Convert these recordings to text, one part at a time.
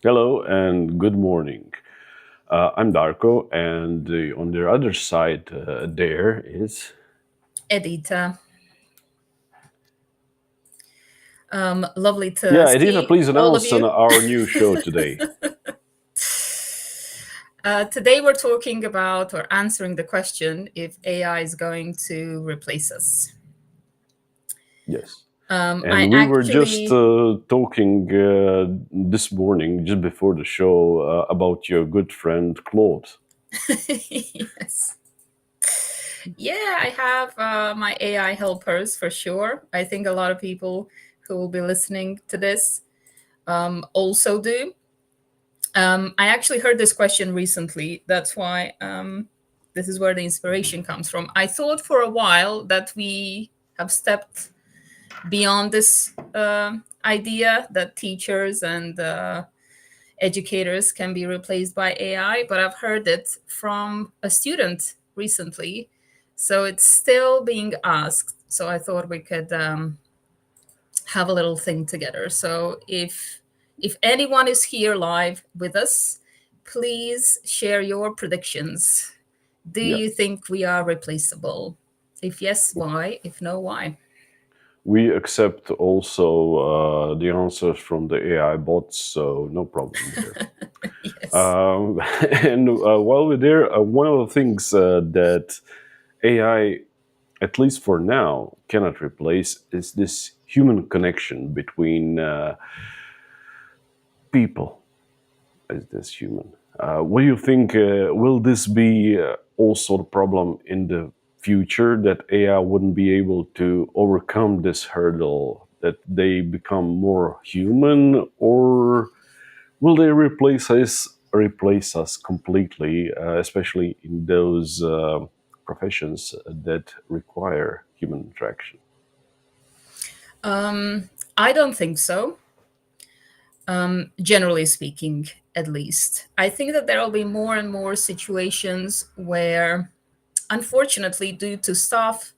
Hello and good morning. I'm Darko, and on the other side there is. Edita. Lovely to Yeah, Edita, see please all of announce on you. our new show today. Today we're talking about or answering the question if AI is going to replace us. Yes. I And we were just actually, talking this morning, just before the show, about your good friend Claude. yes. Yeah, I have my AI helpers for sure. I think a lot of people who will be listening to this also do. I actually heard this question recently. That's why this is where the inspiration comes from. I thought for a while that we have stepped beyond this idea that teachers and educators can be replaced by AI, but I've heard it from a student recently. So it's still being asked. So I thought we could have a little thing together. So if anyone is here live with us, please share your predictions. Do Yeah. you think we are replaceable? If yes, why? If no, why? We accept also the answers from the AI bots, so no problem there. Yes. Um, and while we're there, one of the things that AI, at least for now, cannot replace is this human connection between people. Is this human? What do you think? Will this be also the problem in the future that AI wouldn't be able to overcome this hurdle? That they become more human, or will they replace us completely, especially in those professions that require human interaction? I don't think so. Generally speaking, at least. I think that there will be more and more situations where, unfortunately, due to staff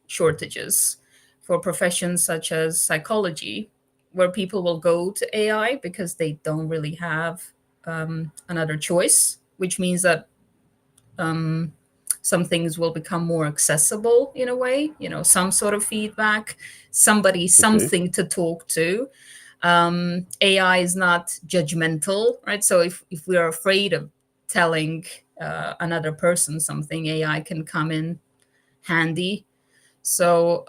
shortages for professions such as psychology, where people will go to AI because they don't really have another choice, which means that some things will become more accessible in a way, some sort of feedback, somebody, Okay. something to talk to. AI is not judgmental, right? So if we are afraid of telling another person something, AI can come in handy. So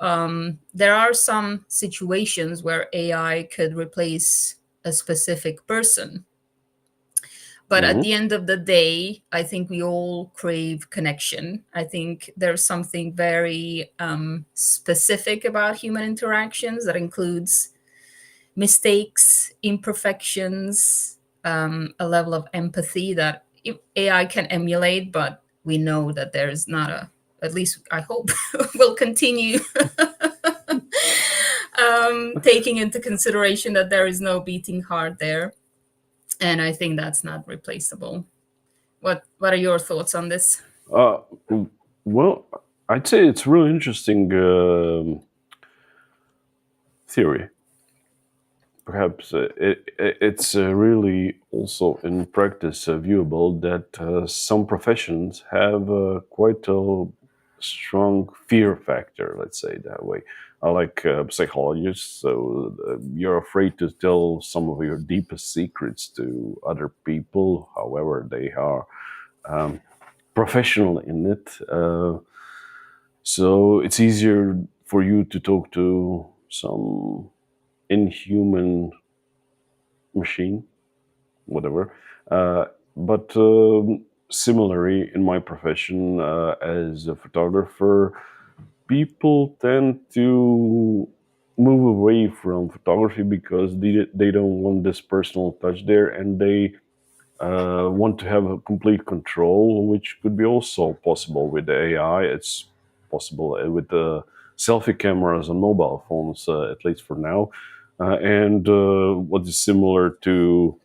there are some situations where AI could replace a specific person. But at the Hmm. end of the day, I think we all crave connection. I think there's something very specific about human interactions that includes mistakes, imperfections, a level of empathy that AI can emulate, but we know that there's not at least I hope, will continue taking into consideration that there is no beating heart there. And I think that's not replaceable. What are your thoughts on this? Uh, well, I'd say it's really interesting theory. Perhaps it's really also in practice viewable that some professions have quite a strong fear factor, let's say that way. Like psychologists, so you're afraid to tell some of your deepest secrets to other people, however they are professional in it. So it's easier for you to talk to some inhuman machine, whatever. But similarly, in my profession as a photographer, people tend to move away from photography because they don't want this personal touch there, and they want to have a complete control, which could be also possible with the AI. It's possible with the selfie cameras on mobile phones, at least for now. And what is similar to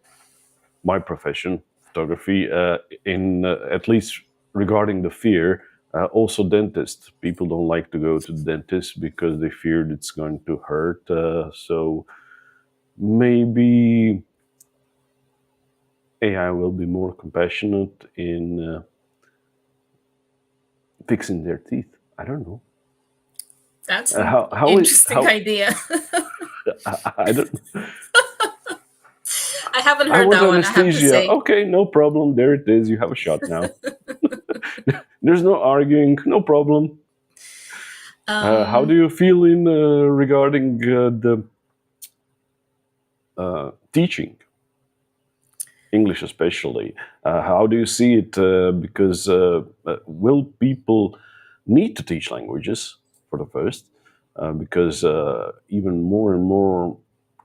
my profession, photography, in at least regarding the fear. Also, dentists. People don't like to go to the dentist because they fear it's going to hurt. So maybe AI will be more compassionate in fixing their teeth. I don't know. That's an How is interesting how idea. I don't. I haven't I heard want that one, I have to anesthesia. say. Okay, no problem. There it is. You have a shot now. There's no arguing. No problem. How do Um, you feel in regarding the teaching English, especially? How do you see it? Because will people need to teach languages for the first? Because even more and more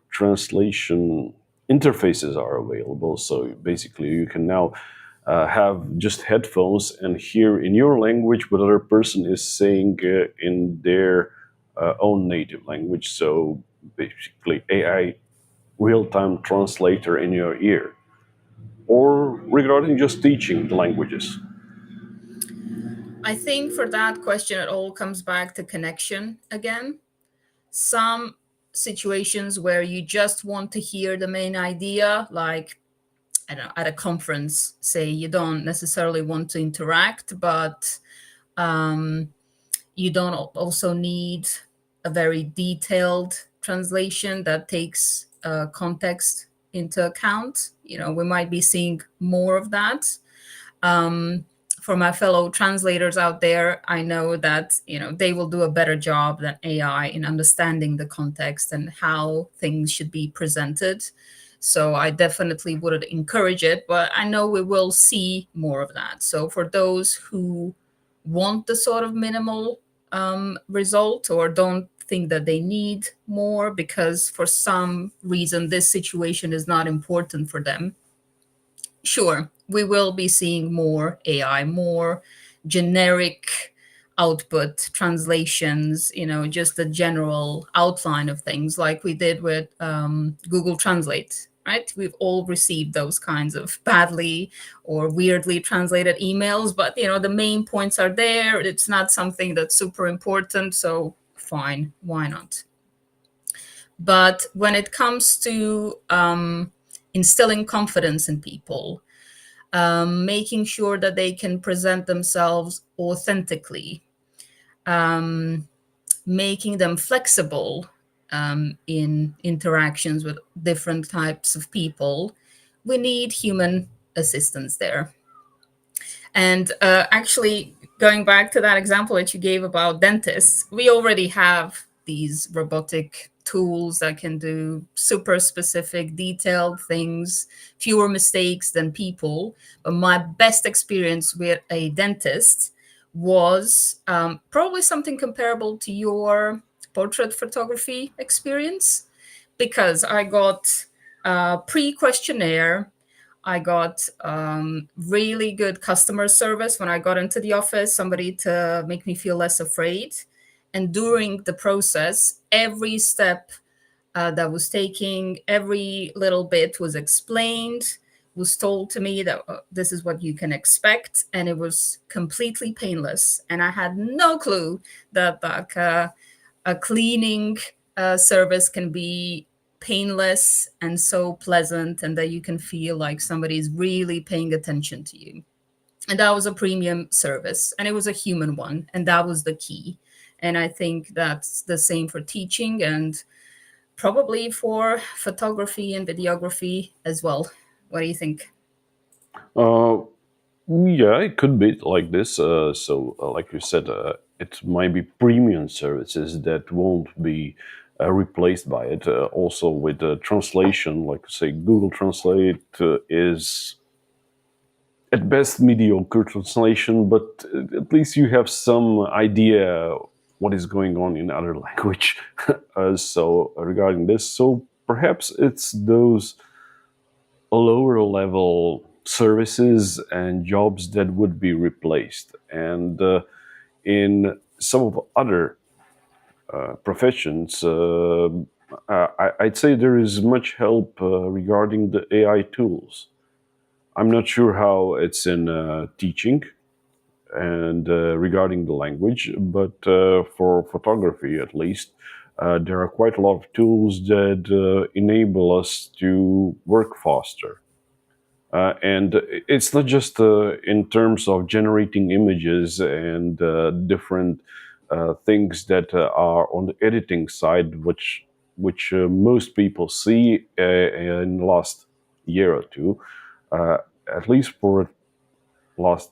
translation interfaces are available. So basically, you can now have just headphones and hear in your language what other person is saying in their own native language. So basically, AI real-time translator in your ear. Or regarding just teaching the languages. I think for that question, it all comes back to connection again. Some situations where you just want to hear the main idea, like, I don't know, at a conference, say you don't necessarily want to interact, but um, you don't also need a very detailed translation that takes context into account. We might be seeing more of that. um, for my fellow translators out there, I know that they will do a better job than AI in understanding the context and how things should be presented. So I definitely would encourage it, but I know we will see more of that. So for those who want the sort of minimal result, or don't think that they need more because for some reason this situation is not important for them, sure, we will be seeing more AI, more generic output translations, just the general outline of things like we did with Google Translate, right? We've all received those kinds of badly or weirdly translated emails, but the main points are there. It's not something that's super important, so fine, why not? But when it comes to instilling confidence in people, making sure that they can present themselves authentically, um, making them flexible in interactions with different types of people, we need human assistance there. And actually, going back to that example that you gave about dentists, we already have these robotic tools that can do super specific, detailed things, fewer mistakes than people. But my best experience with a dentist was probably something comparable to your portrait photography experience, because I got a pre questionnaire. I got really good customer service when I got into the office, somebody to make me feel less afraid. And during the process, every step that was taking, every little bit was explained, was told to me that this is what you can expect. And it was completely painless. And I had no clue that like, a cleaning service can be painless and so pleasant, and that you can feel like somebody's really paying attention to you. And that was a premium service, and it was a human one, and that was the key. And I think that's the same for teaching, and probably for photography and videography as well. What do you think? Uh, yeah, it could be like this. Like you said, it might be premium services that won't be replaced by it. Also, with translation, like say Google Translate is at best mediocre translation, but at least you have some idea what is going on in other language. So regarding this, so perhaps it's those lower level services and jobs that would be replaced, and in some of other professions. I'd say there is much help regarding the AI tools. I'm not sure how it's in teaching and regarding the language, but for photography at least, there are quite a lot of tools that enable us to work faster. And it's not just in terms of generating images and different things that are on the editing side, which most people see in the last year or two. Uh, at least for last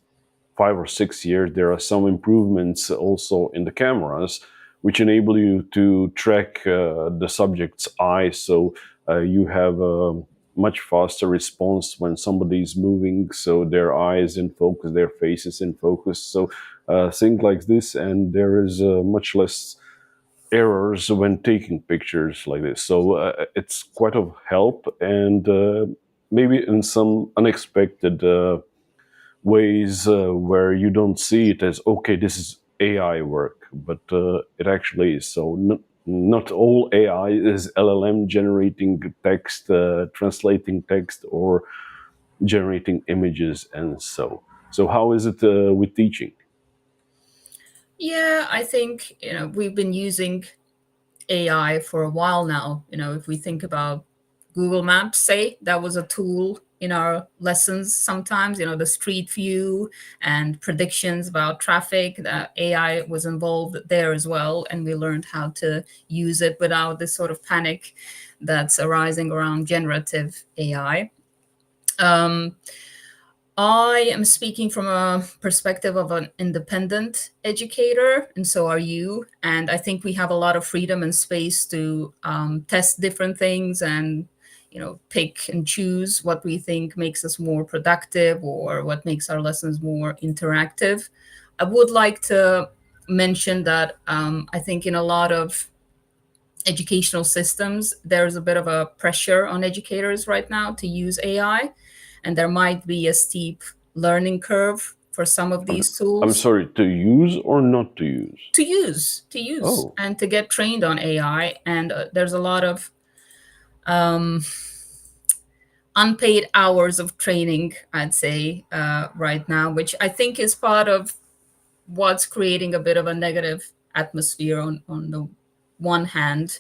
5 or 6 years, there are some improvements also in the cameras, which enable you to track the subject's eye. So you have a much faster response when somebody is moving. So their eye is in focus, their face is in focus. So things like this, and there is much less errors when taking pictures like this. So it's quite of help, and maybe in some unexpected ways where you don't see it as okay, this is AI work, but it actually is. So not all AI is LLM generating text, translating text, or generating images, and so. So how is it with teaching? Yeah, I think we've been using AI for a while now. If we think about Google Maps, say that was a tool in our lessons sometimes, the street view and predictions about traffic, that AI was involved there as well. And we learned how to use it without this sort of panic that's arising around generative AI. Um, I am speaking from a perspective of an independent educator, and so are you. And I think we have a lot of freedom and space to test different things and, pick and choose what we think makes us more productive or what makes our lessons more interactive. I would like to mention that I think in a lot of educational systems, there's a bit of a pressure on educators right now to use AI, and there might be a steep learning curve for some of these I'm tools sorry, to use or not to use? to use Oh, and to get trained on AI. And there's a lot of um, unpaid hours of training, I'd say, right now, which I think is part of what's creating a bit of a negative atmosphere on the one hand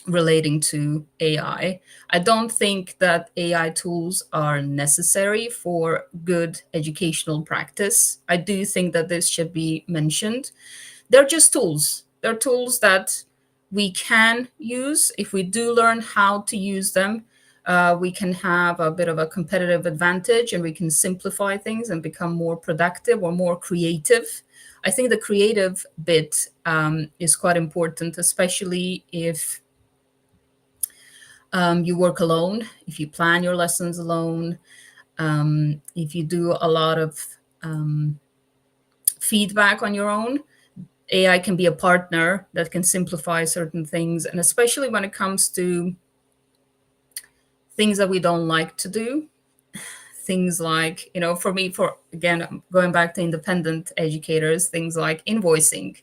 relating to AI. I don't think that AI tools are necessary for good educational practice. I do think that this should be mentioned. They're just tools. They're tools that we can use. If we do learn how to use them, we can have a bit of a competitive advantage and we can simplify things and become more productive or more creative. I think the creative bit is quite important, especially if you work alone, if you plan your lessons alone, if you do a lot of um, feedback on your own. AI can be a partner that can simplify certain things. And especially when it comes to things that we don't like to do, things like, for me, for again, going back to independent educators, things like invoicing.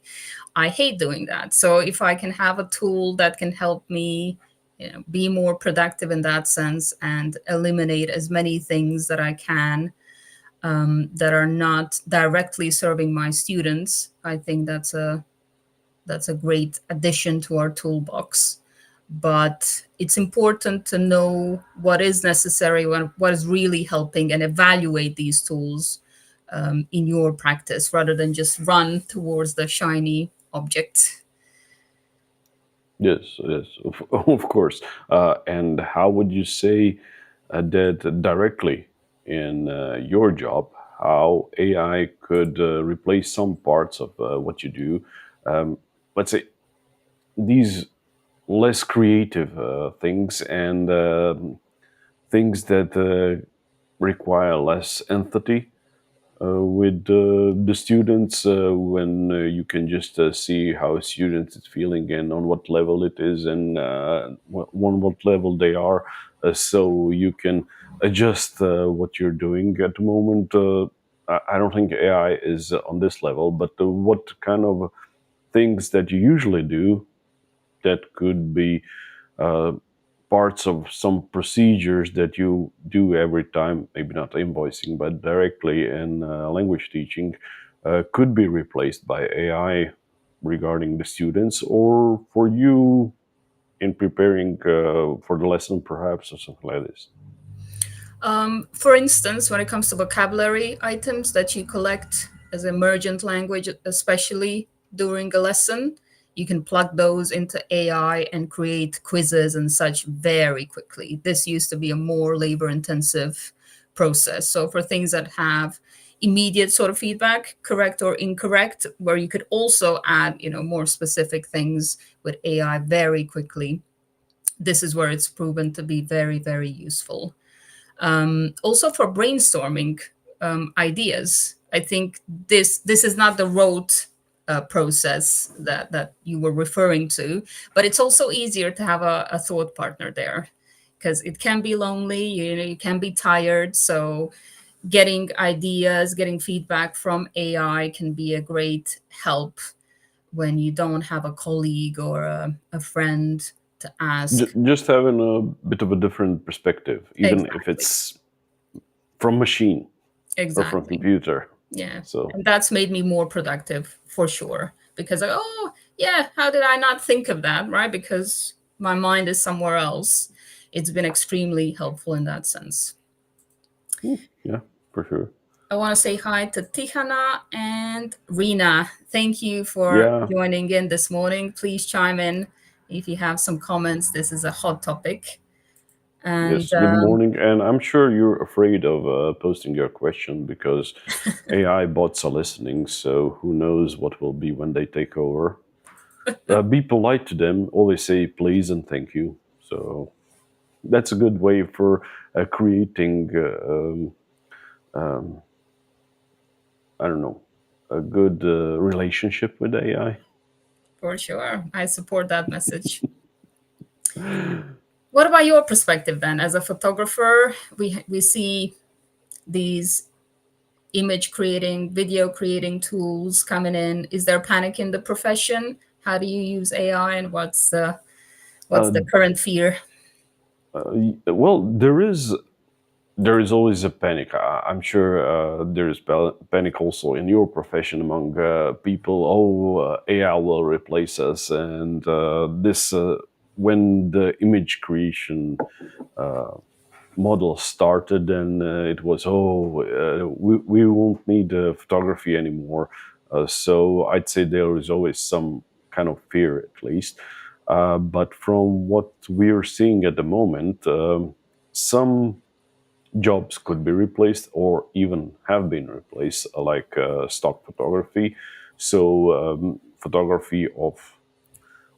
I hate doing that. So if I can have a tool that can help me, be more productive in that sense and eliminate as many things that I can that are not directly serving my students, I think that's a great addition to our toolbox. But it's important to know what is necessary, what is really helping, and evaluate these tools in your practice rather than just run towards the shiny object. yes, yes, of course. And how would you say that directly in your job, how AI could replace some parts of what you do? Let's say these less creative things and things that require less empathy with the students when you can just see how a student is feeling and on what level it is and on what level they are, so you can adjust what you're doing at the moment. I don't think AI is on this level, but what kind of things that you usually do that could be uh, parts of some procedures that you do every time, maybe not invoicing, but directly in language teaching, could be replaced by AI regarding the students or for you in preparing for the lesson, perhaps, or something like this. For instance, when it comes to vocabulary items that you collect as emergent language, especially during a lesson, you can plug those into AI and create quizzes and such very quickly. This used to be a more labor intensive process. So for things that have immediate sort of feedback, correct or incorrect, where you could also add, more specific things with AI very quickly, this is where it's proven to be very, very useful. Also for brainstorming ideas, I think this is not the rote process that you were referring to, but it's also easier to have a thought partner there, because it can be lonely. You can be tired. So getting ideas, getting feedback from AI can be a great help when you don't have a colleague or a friend to ask. Just having a bit of a different perspective, even if Exactly. it's from machine or from Exactly. computer. Yeah. So And that's made me more productive for sure. Because oh yeah, how did I not think of that? Right? Because my mind is somewhere else. It's been extremely helpful in that sense. yeah, for sure. I want to say hi to Tihana and Rina. Thank you for Yeah. joining in this morning. Please chime in if you have some comments. This is a hot topic. And Yes, good morning. And I'm sure you're afraid of posting your question because AI bots are listening. So who knows what will be when they take over. Be polite to them. Always say please and thank you. So that's a good way for creating, I don't know, a good relationship with AI. for sure, I support that message. What about your perspective then? As a photographer, we see these image creating, video creating tools coming in. Is there panic in the profession? How do you use AI, and what's Uh, the current fear? well, there is always a panic. I'm sure there is panic also in your profession among people. Oh, AI will replace us, and this when the image creation model started, and it was we won't need photography anymore. So I'd say there is always some kind of fear, at least. But from what we're seeing at the moment, some jobs could be replaced or even have been replaced, like stock photography. So, photography of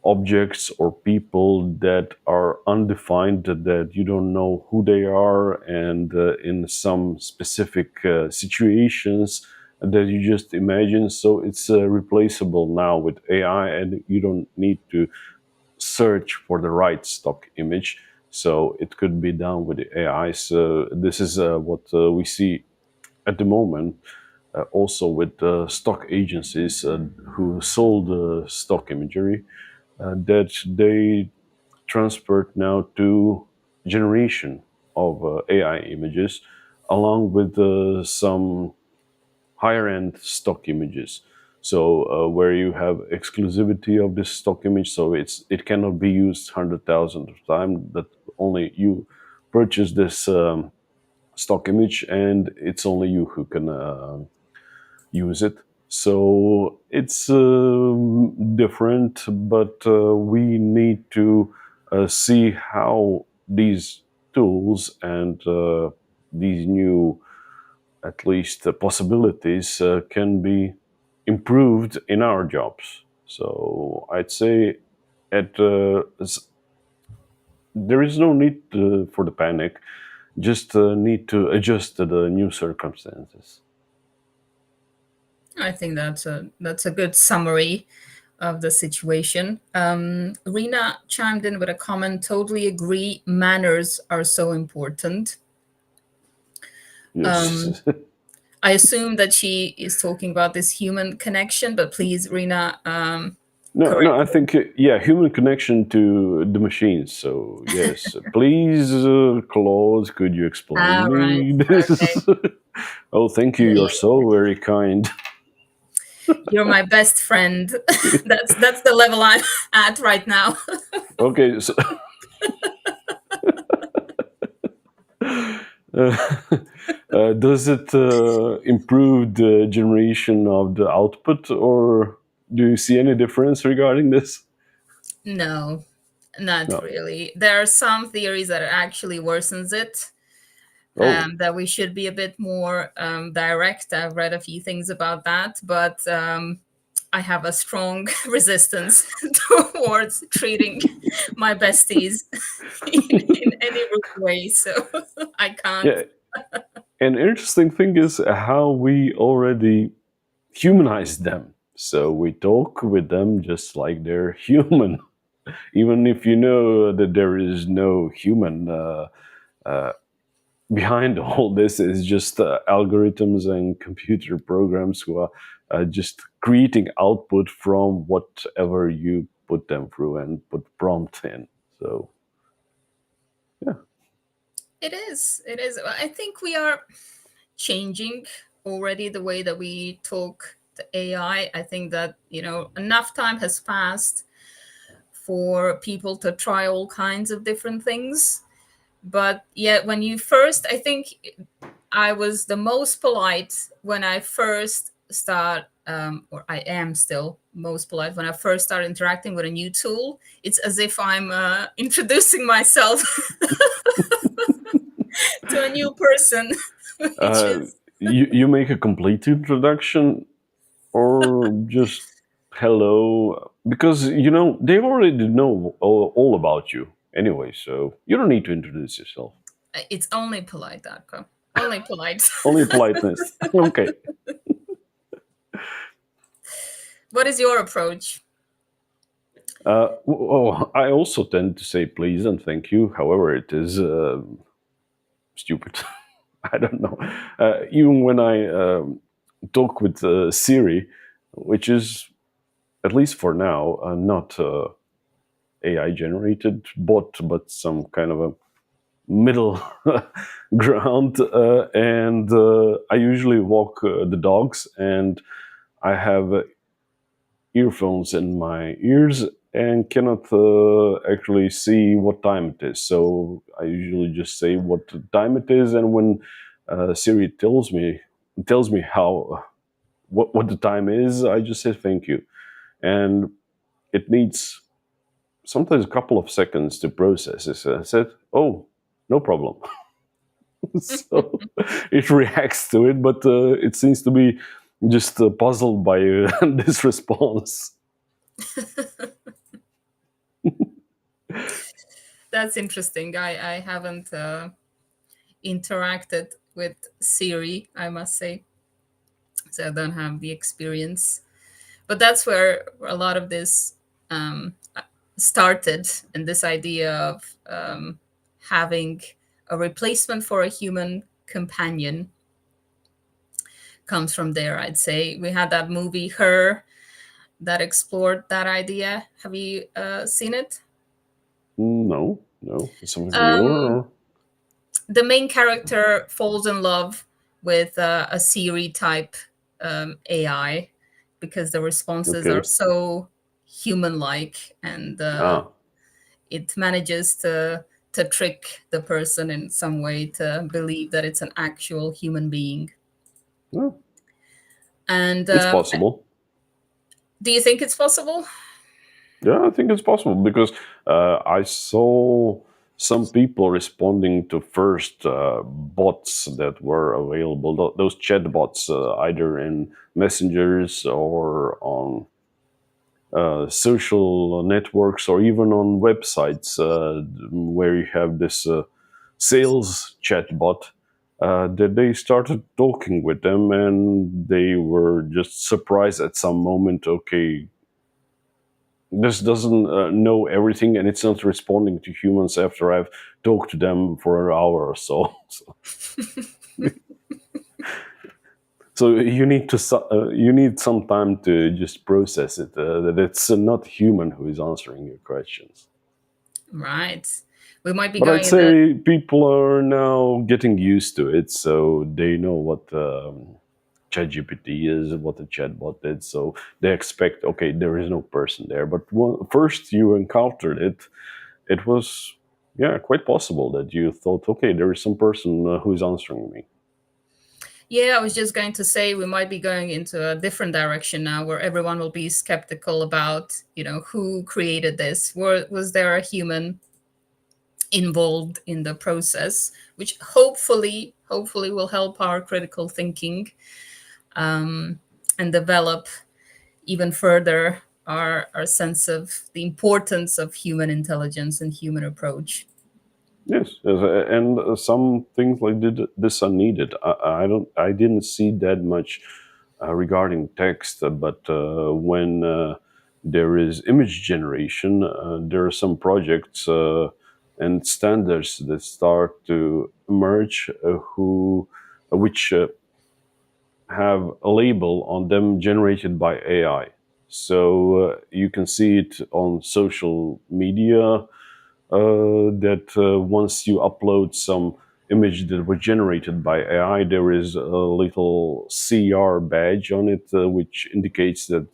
objects or people that are undefined, that you don't know who they are, and in some specific situations that you just imagine. So, it's replaceable now with AI, and you don't need to search for the right stock image. So it could be done with the AI. So this is what we see at the moment. Also with stock agencies who sold stock imagery, that they transferred now to generation of AI images, along with some higher end stock images. So where you have exclusivity of this stock image, so it cannot be used 100,000 of time. That only you purchase this stock image, and it's only you who can use it. So it's different, but we need to see how these tools and these new, at least possibilities, can be improved in our jobs. So I'd say at there is no need for the panic, just need to adjust to the new circumstances. I think that's a good summary of the situation. Rena chimed in with a comment. Totally agree. Manners are so important. Um, Yes. I assume that she is talking about this human connection, but please, Rena, No, no, correct. I think, yeah, human connection to the machines. So, yes, please, Claude, could you explain Ah, right. me Okay. this? Oh, thank you. You're so very kind. You're my best friend. That's the level I'm at right now. Okay, so Uh, does it improve the generation of the output, or do you see any difference regarding this? No, not No. really. There are some theories that it actually worsens it, Oh, that we should be a bit more direct. I've read a few things about that, but I have a strong resistance towards treating my besties in any rude way. So I can't. yeah. An interesting thing is how we already humanize them. So we talk with them just like they're human, even if you know that there is no human behind all this. Is just algorithms and computer programs who are just creating output from whatever you put them through and put prompt in. So yeah. It is. It is. I think we are changing already the way that we talk to AI. I think that, enough time has passed for people to try all kinds of different things. But yet, when you first, I think I was the most polite when I first start, or I am still most polite when I first start interacting with a new tool. It's as if I'm introducing myself to a new person, which uh, is you make a complete introduction, or just hello, because they already know all about you anyway, so you don't need to introduce yourself. it's only polite, Darko. Only polite. Only politeness. Okay. What is your approach? I also tend to say please and thank you. However, it is stupid. I don't know. Even when I talk with Siri, which is, at least for now, not AI generated bot, but some kind of a middle ground. And I usually walk the dogs, and I have earphones in my ears and cannot actually see what time it is. So I usually just say what time it is, and when Siri tells me how what the time is, I just say thank you, and it needs sometimes a couple of seconds to process this. I said, "Oh, no problem." So it reacts to it, but it seems to be just puzzled by this response. That's interesting. I haven't interacted with Siri, I must say, so I don't have the experience. But that's where a lot of this started, and this idea of having a replacement for a human companion comes from there. I'd say we had that movie Her that explored that idea. Have you seen it? No, no, it's something real. Um, Or, the main character falls in love with a Siri type AI because the responses are okay. so human like, and Ah, it manages to trick the person in some way to believe that it's an actual human being. well, And it's possible. do you think it's possible? Yeah, I think it's possible because I saw some people responding to first bots that were available, those chat bots, either in messengers or on social networks or even on websites where you have this sales chatbot. That they started talking with them, and they were just surprised at some moment. Okay, this doesn't know everything, and it's not responding to humans after I've talked to them for an hour or so. So you need some time to just process it, that it's not human who is answering your questions. Right. We might be But I'd going in the say people are now getting used to it, so they know what ChatGPT is, what the chatbot is. So they expect, okay, there is no person there. But first you encountered it, it was. yeah, quite possible that you thought, okay, there is some person who is answering me. Yeah, I was just going to say we might be going into a different direction now where everyone will be skeptical about, who created this. Was there a human involved in the process, which hopefully will help our critical thinking, um, and develop even further our sense of the importance of human intelligence and human approach. Yes, yes, and some things like this are needed. I didn't see that much regarding text, but when there is image generation, there are some projects and standards that start to emerge, which have a label on them generated by AI. So you can see it on social media that once you upload some image that was generated by AI, there is a little CR badge on it, which indicates that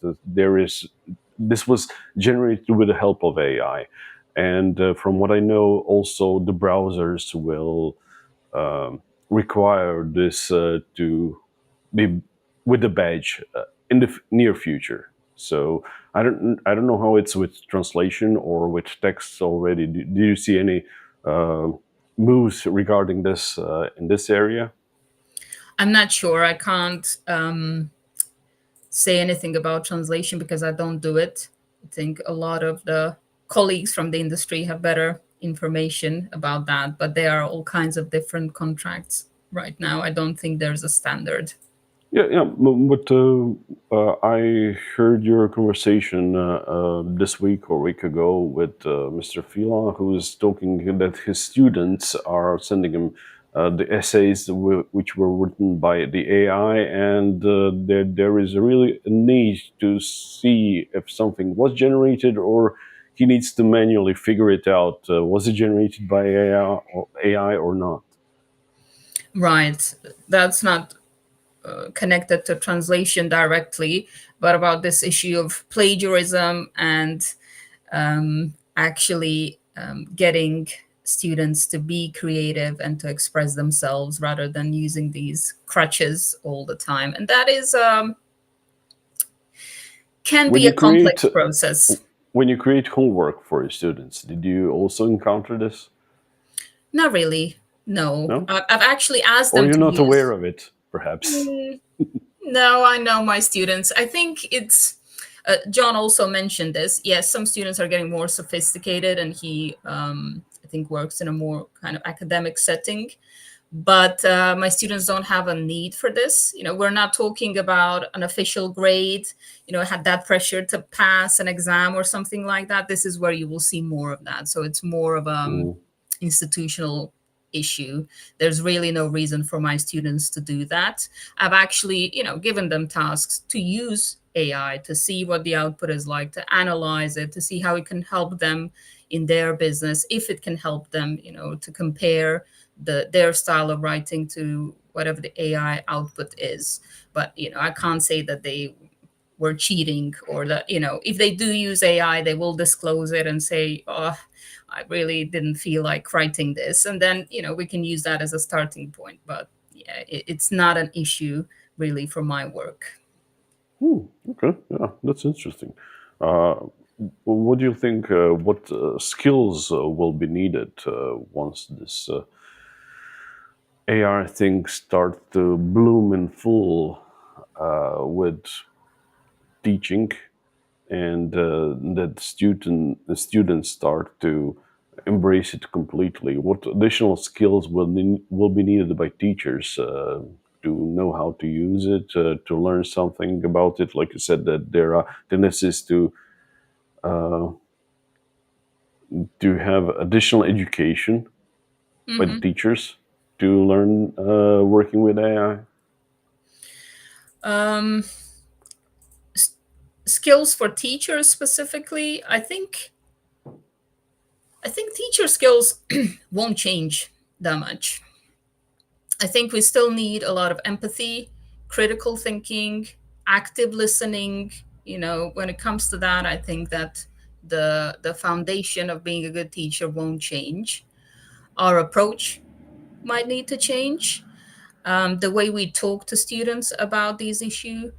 this was generated with the help of AI. And from what I know, also the browsers will um, require this to be with the badge in the near future. So I don't know how it's with translation or with text already. Do you see any uh, moves regarding this in this area? I'm not sure. I can't say anything about translation because I don't do it. I think a lot of the colleagues from the industry have better information about that, but there are all kinds of different contracts right now. I don't think there's a standard. Yeah, yeah. But I heard your conversation this week or week ago with Mr. Fila, who is talking that his students are sending him the essays which were written by the AI, and there is really a need to see if something was generated or he needs to manually figure it out. Was it generated by AI or not? Right. That's not connected to translation directly, but about this issue of plagiarism and actually getting students to be creative and to express themselves rather than using these crutches all the time. And that is can When be a you create complex process. when you create homework for your students, did you also encounter this? Not really. No, No? I've actually asked Or them you're to not aware use. of it, perhaps? Mm, no, I know my students. I think it's. John also mentioned this. Yes, some students are getting more sophisticated, and he, I think, works in a more kind of academic setting. But my students don't have a need for this. We're not talking about an official grade. Had that pressure to pass an exam or something like that. This is where you will see more of that. So it's more of Mm. institutional issue. There's really no reason for my students to do that. I've actually, given them tasks to use AI to see what the output is like, to analyze it, to see how it can help them in their business, if it can help them, to compare their style of writing to whatever the AI output is. But I can't say that they were cheating, or that if they do use AI, they will disclose it and say, "Oh, I really didn't feel like writing this," and then we can use that as a starting point. But yeah, it's not an issue really for my work. Hmm, okay, yeah, that's interesting. Uh, what do you think? What skills will be needed once this AR thing start to bloom in full with teaching, and that the students start to embrace it completely? What additional skills will be needed by teachers to know how to use it, to learn something about it? Like you said, that there are tendencies uh, to have additional education by the Hmm. teachers to learn working with AI. Um, s- Skills for teachers specifically, I think teacher skills won't change that much. I think we still need a lot of empathy, critical thinking, active listening. When it comes to that, I think that the foundation of being a good teacher won't change. our approach might need to change. The way we talk to students about these issues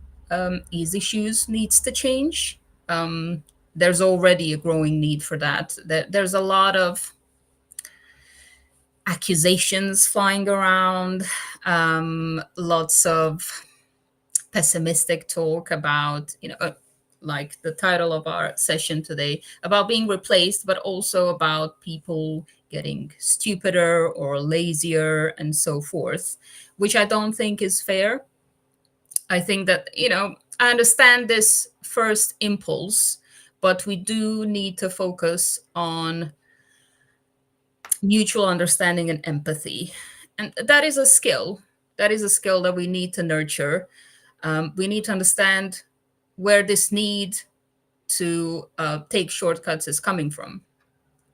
needs to change. There's already a growing need for that. There's a lot of accusations flying around, lots of pessimistic talk about, like the title of our session today, about being replaced, but also about people getting stupider or lazier and so forth, which I don't think is fair. I think that, I understand this first impulse, but we do need to focus on mutual understanding and empathy. And that is a skill. That is a skill that we need to nurture. We need to understand where this need to take shortcuts is coming from,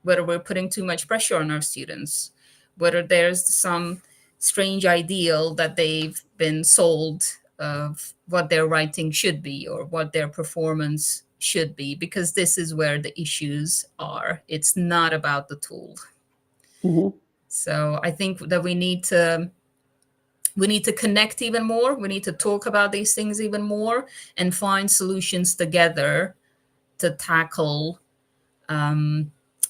whether we're putting too much pressure on our students, whether there's some strange ideal that they've been sold of what their writing should be or what their performance should be, because this is where the issues are. It's not about the tool. Hmm. So I think that we need to connect even more. We need to talk about these things even more and find solutions together to tackle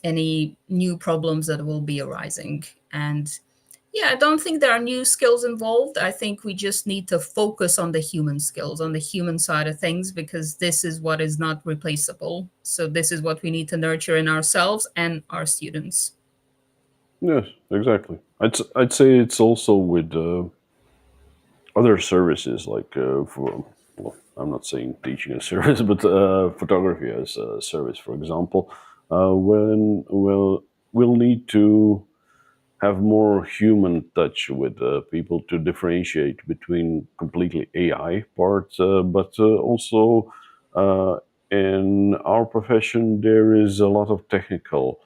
any new problems that will be arising. And yeah, I don't think there are new skills involved. I think we just need to focus on the human skills, on the human side of things, because this is what is not replaceable. So this is what we need to nurture in ourselves and our students. Yes, exactly. I'd say it's also with other services like for, well, I'm not saying teaching a service, but photography as a service, for example. When we'll need to have more human touch with people to differentiate between completely AI parts, but also uh, in our profession there is a lot of technical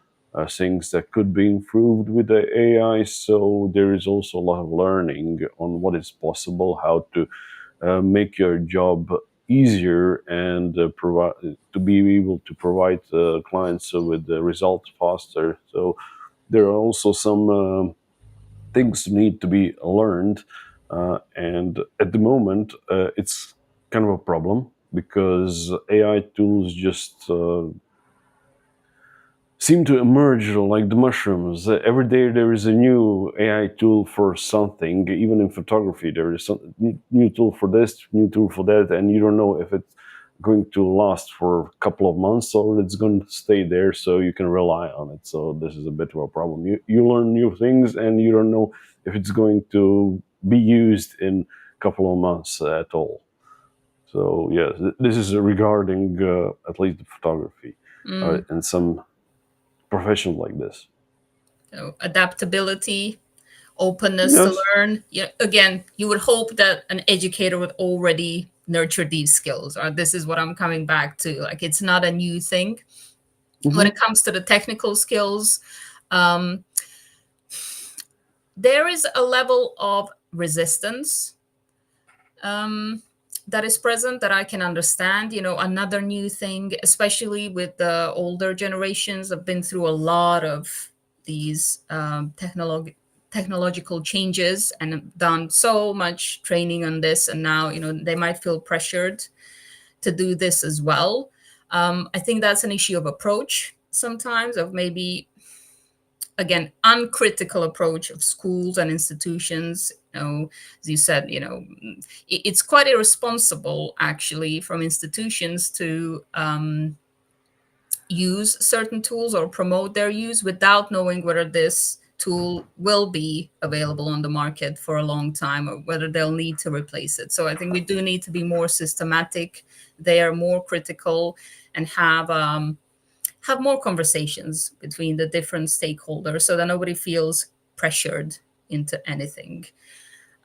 things that could be improved with the AI. So there is also a lot of learning on what is possible, how to make your job easier and provide to be able to provide clients with the results faster. So there are also some things need to be learned, and at the moment, it's kind of a problem because AI tools just seem to emerge like the mushrooms. Every day there is a new AI tool for something. Even in photography, there is some new tool for this, new tool for that, and you don't know if it's going to last for a couple of months or it's going to stay there so you can rely on it. So this is a bit of a problem. You learn new things and you don't know if it's going to be used in a couple of months at all. So yes, this is regarding at least the photography and some profession like this. So adaptability, openness to Yes. learn. Yeah, again, you would hope that an educator would already nurture these skills. Or this is what I'm coming back to. Like, it's not a new thing. When it Hmm. comes to the technical skills, um, there is a level of resistance that is present that I can understand. Another new thing, especially with the older generations, have been through a lot of these technological changes and have done so much training on this, and now they might feel pressured to do this as well. I think that's an issue of approach sometimes, of maybe, again, uncritical approach of schools and institutions. As you said, it's quite irresponsible actually from institutions to use certain tools or promote their use without knowing whether this tool will be available on the market for a long time or whether they'll need to replace it. So I think we do need to be more systematic. They are more critical and have more conversations between the different stakeholders so that nobody feels pressured into anything.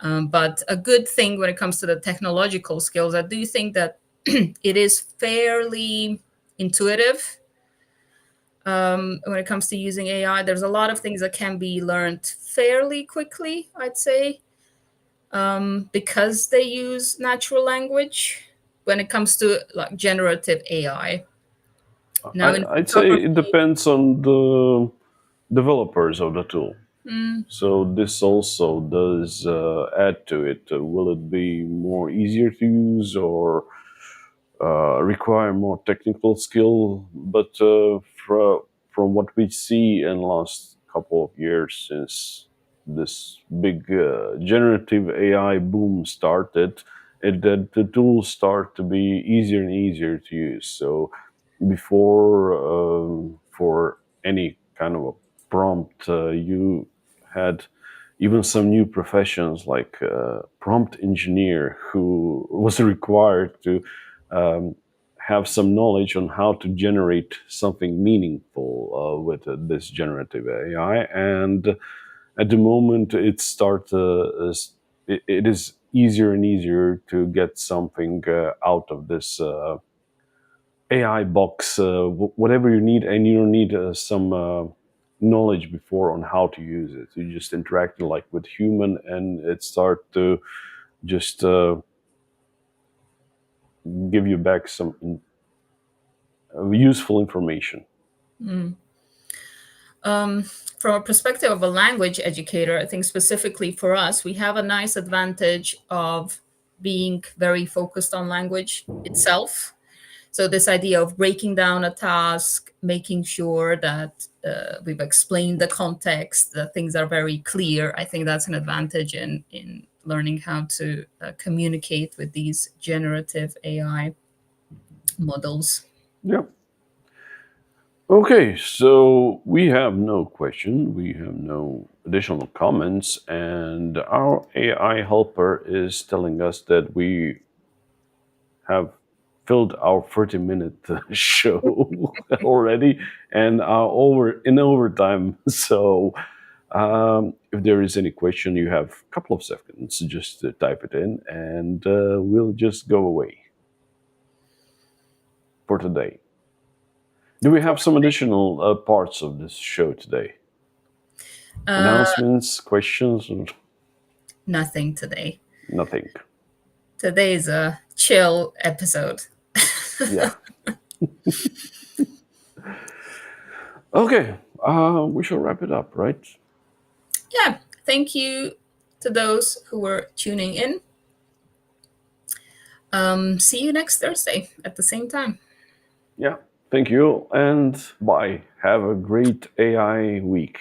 But a good thing when it comes to the technological skills, I do think that it is fairly intuitive. When it comes to using AI, there's a lot of things that can be learned fairly quickly, I'd say, because they use natural language when it comes to like generative AI. Now in I'd say it photography, depends on the developers of the tool. Mm. So this also does add to it. Will it be more easier to use or require more technical skill? But from what we see in the last couple of years since this big generative AI boom started, that the tools start to be easier and easier to use. So before, for any kind of a prompt, you had even some new professions like prompt engineer who was required to um, have some knowledge on how to generate something meaningful with this generative AI. And at the moment, it is easier and easier to get something out of this AI box, whatever you need, and you don't need some knowledge before on how to use it. You just interact like with human, and it start to just give you back some useful information. Mm. From a perspective of a language educator, I think specifically for us, we have a nice advantage of being very focused on language itself. So, this idea of breaking down a task, making sure that we've explained the context, that things are very clear, I think that's an advantage in learning how to communicate with these generative AI models. Yeah. Okay, so we have no question, we have no additional comments, and our AI helper is telling us that we have filled our 30-minute show already and are over in overtime. So if there is any question, you have a couple of seconds just to type it in, and we'll just go away for today. Do we have some additional parts of this show today? Uh, Announcements, questions, or Nothing today. nothing? Today is a chill episode. Yeah. Okay. We shall wrap it up, right? Yeah, thank you to those who were tuning in. See you next Thursday at the same time. Yeah. Thank you, and bye. Have a great AI week.